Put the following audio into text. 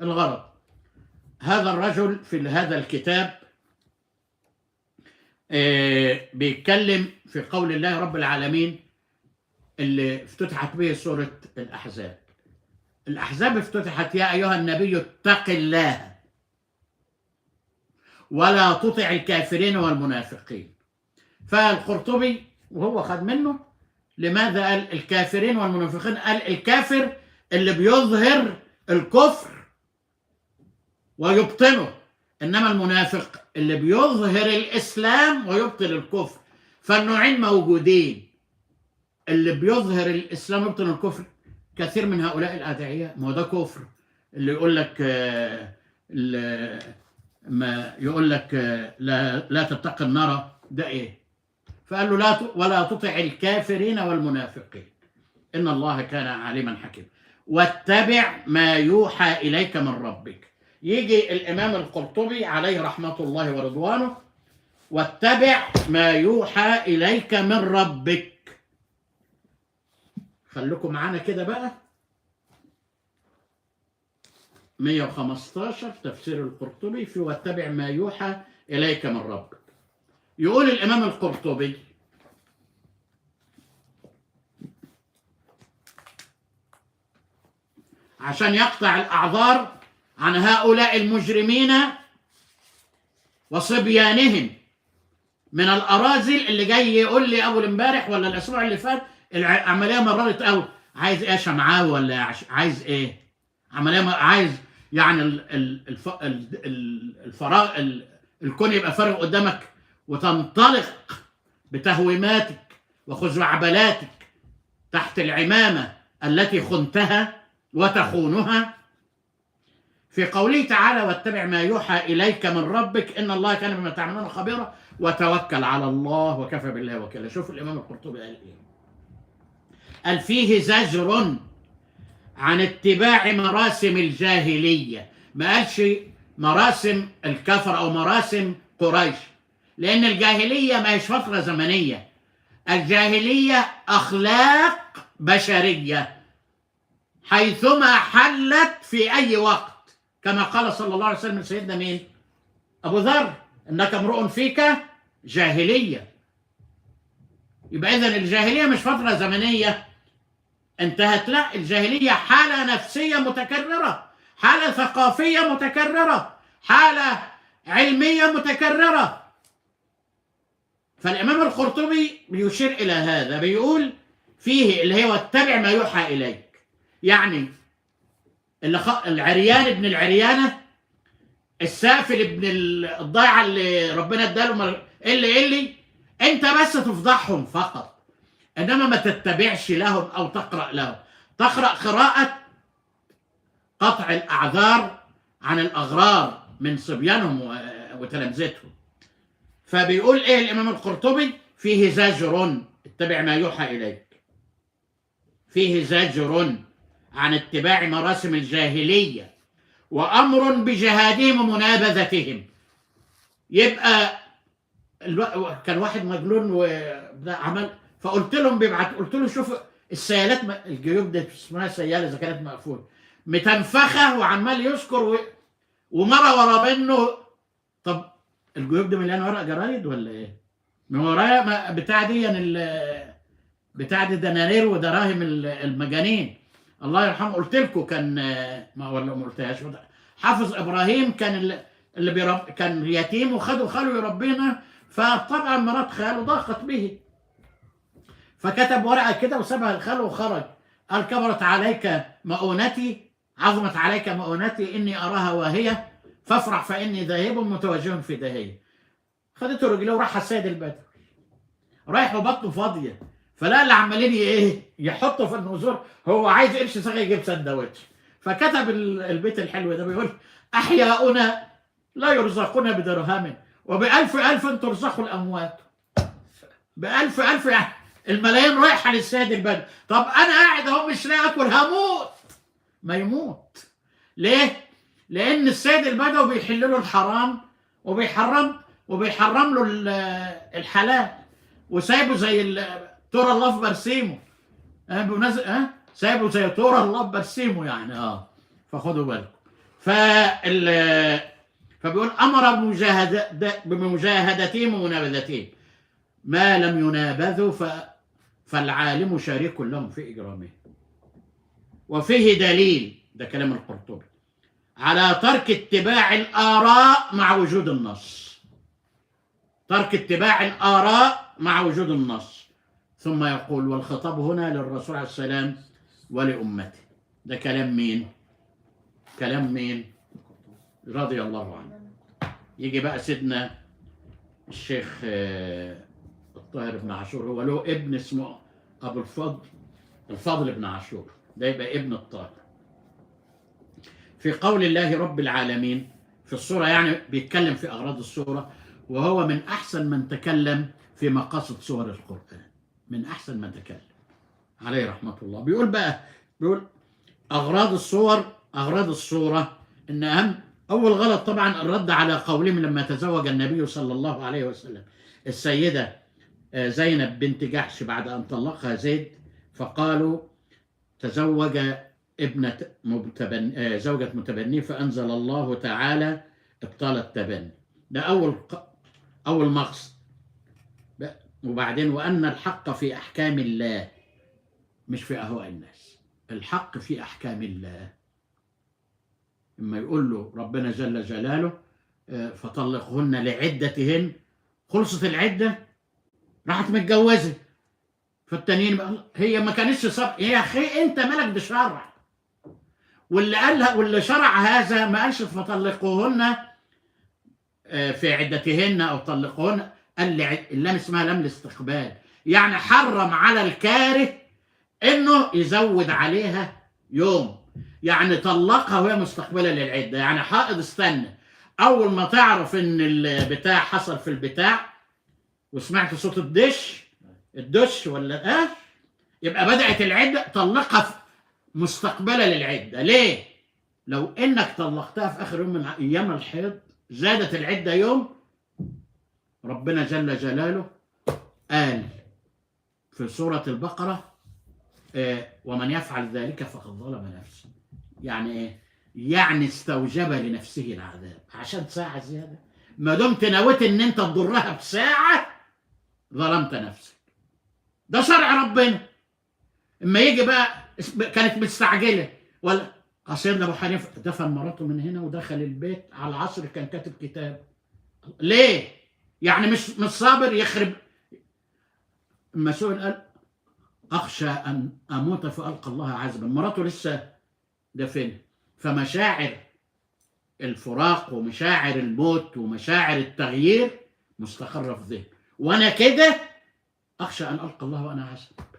الغرض. هذا الرجل في هذا الكتاب بيتكلم في قول الله رب العالمين اللي افتتحت به سورة الأحزاب. الأحزاب افتتحت يا أيها النبي اتق الله ولا تطع الكافرين والمنافقين. فالقرطبي وهو خد منه لماذا قال الكافرين والمنافقين؟ قال الكافر اللي بيظهر الكفر ويبطنه، إنما المنافق اللي بيظهر الإسلام ويبطن الكفر. فالنوعين موجودين، اللي بيظهر الإسلام ويبطن الكفر. كثير من هؤلاء الأدعياء ما هو ده كفر، اللي يقول لك ما يقول لك لا تتقي النار، ده إيه؟ فقال له ولا تطع الكافرين والمنافقين إن الله كان عليما حكيما واتبع ما يوحى إليك من ربك. يجي الإمام القرطبي عليه رحمة الله ورضوانه واتبع ما يوحى إليك من ربك. خليكم معانا كده بقى. 115 تفسير القرطبي في واتبع ما يوحى إليك من ربك. يقول الإمام القرطبي عشان يقطع الأعذار عن هؤلاء المجرمين وصبيانهم من الأراذل اللي جاي يقول لي أول امبارح ولا الأسبوع اللي فات العملية مررت قوي، عايز إيه شمعاوي ولا عايز إيه؟ عملية عايز يعني الفراغ الكون يبقى فارغ قدامك وتنطلق بتهويماتك وخزعبلاتك تحت العمامة التي خنتها وتخونها. في قوله تعالى واتبع ما يوحى إليك من ربك إن الله كان بما تعملون خبيرا وتوكل على الله وكفى بالله وكيلا. شوف الإمام القرطبي قال إيه؟ قال فيه زجر عن اتباع مراسم الجاهلية. ما قالش مراسم الكفر أو مراسم قريش، لأن الجاهلية ما هيش فترة زمنية، الجاهلية أخلاق بشرية حيثما حلت في أي وقت، كما قال صلى الله عليه وسلم سيدنا مين؟ أبو ذر إنك امرؤ فيك جاهلية. يبقى إذن الجاهلية مش فترة زمنية انتهت، لا، الجاهلية حالة نفسية متكررة، حالة ثقافية متكررة، حالة علمية متكررة. فالإمام القرطبي بيشير إلى هذا، بيقول فيه اللي هو اتبع ما يوحى إليك، يعني العريان ابن العريانة، السافل ابن الضيعة اللي ربنا اداله اللي انت بس تفضحهم فقط، انما ما تتبعش لهم او تقرأ لهم. تقرأ قراءة قطع الأعذار عن الأغرار من صبيانهم وتلامذتهم. فبيقول ايه الإمام القرطبي؟ فيه زجر، اتبع ما يوحى إليك، فيه زجر عن اتباع مراسم الجاهلية وأمر بجهادهم ومنابذتهم. يبقى كان واحد مجنون وعمل، فقلت لهم قلت له شوف السيالات الجيوب دي اسمها سيالة إذا كانت مقفولة متنفخة وعمال يذكر ومرة ورا منه. طب الجيوب دي مليانة ورق جرايد ولا ايه؟ من ورايا بتاع دي بتاع دي دنانير ودراهم المجانين الله يرحمه. قلت لكم كان ما ولا ما قلتهاش، حافظ ابراهيم كان اللي كان يتيم وخدوا خاله يربينا، فطبعا مرات خاله ضاقت به فكتب ورقه كده وسابها لخاله وخرج. قال كبرت عليك مؤونتي، عظمت عليك مؤونتي، اني اراها واهيه فافرح فاني ذاهب متوجه في داهيه. خدته رجليه وراح السيد البدوي رايح وبطنه فاضيه، فلا اللي عمالين ايه يحطوا في النزور، هو عايز قرش صغير يجيب سندوتش. فكتب البيت الحلو ده بيقول احياؤنا لا يرزقون بدرهم وبألف ألف ترزقوا الأموات. بألف ألف يعني الملايين رايحة للسيد البدوي. طب أنا قاعد أهو مش لاقي آكل، هموت. ما يموت ليه؟ لأن السيد البدوي بيحل له الحرام وبيحرم له الحلال، وسايبه زي تورا الله في برسيمه. سايبه زي تورا الله في برسيمه يعني. فخدوا بالكم. فبيقول امر بمجاهدتهم ومنابذتهم، ما لم ينابذوا فالعالم شريك لهم في اجرامهم. وفيه دليل، ده كلام القرطبي، على ترك اتباع الآراء مع وجود النص. ترك اتباع الآراء مع وجود النص. ثم يقول والخطاب هنا للرسول عليه السلام ولأمته. ده كلام مين؟ كلام مين؟ رضي الله عنه. يجي بقى سيدنا الشيخ الطاهر بن عاشور، هو له ابن اسمه أبو الفضل بن عاشور، ده يبقى ابن الطاهر. في قول الله رب العالمين في السورة، يعني بيتكلم في أغراض السورة، وهو من أحسن من تكلم في مقاصد سور القرآن، من أحسن من تكلم عليه رحمة الله. بيقول أغراض السورة إن أول غلط طبعا الرد على قولهم لما تزوج النبي صلى الله عليه وسلم السيدة زينب بنت جحش بعد أن طلقها زيد، فقالوا تزوج ابنة زوجة متبني، فأنزل الله تعالى إبطال التبني. ده أول مقصد. وبعدين وأن الحق في أحكام الله مش في أهواء الناس، الحق في أحكام الله. لما يقول له ربنا جل جلاله فطلقهن لعدتهن، خلصت العدة راحت متجوزة، فالتانيين هي ما كانتش صبر. يا أخي أنت مالك بشرع، واللي قالها واللي شرع هذا ما قالش فطلقوهن في عدتهن او طلقوهن، قال اللام اسمها لام الاستقبال، يعني حرم على الكاره انه يزود عليها يوم، يعني طلقها وهي مستقبله للعده. يعني حائض استنى، اول ما تعرف ان البتاع حصل في البتاع وسمعت صوت الدش ولا يبقى بدات العده، طلقها مستقبله للعده. ليه؟ لو انك طلقتها في اخر يوم من ايام الحيض زادت العده يوم. ربنا جل جلاله قال في سوره البقره ومن يفعل ذلك فقد ظلم نفسه. يعني ايه؟ يعني استوجب لنفسه العذاب عشان ساعه زياده. ما دمت نويت ان انت تضرها بساعه ظلمت نفسك. ده شرع ربنا. اما يجي بقى كانت مستعجله، ولا سيدنا ابو حنيفه دفن مراته من هنا ودخل البيت على العصر كان كاتب كتاب. ليه؟ يعني مش صابر يخرب. اما سئل قال اخشى ان اموت فالقى الله عذبا، مراته لسه دفنها. فمشاعر الفراق ومشاعر الموت ومشاعر التغيير مستقره في ذهنه، وانا كده اخشى ان القى الله وانا عذب.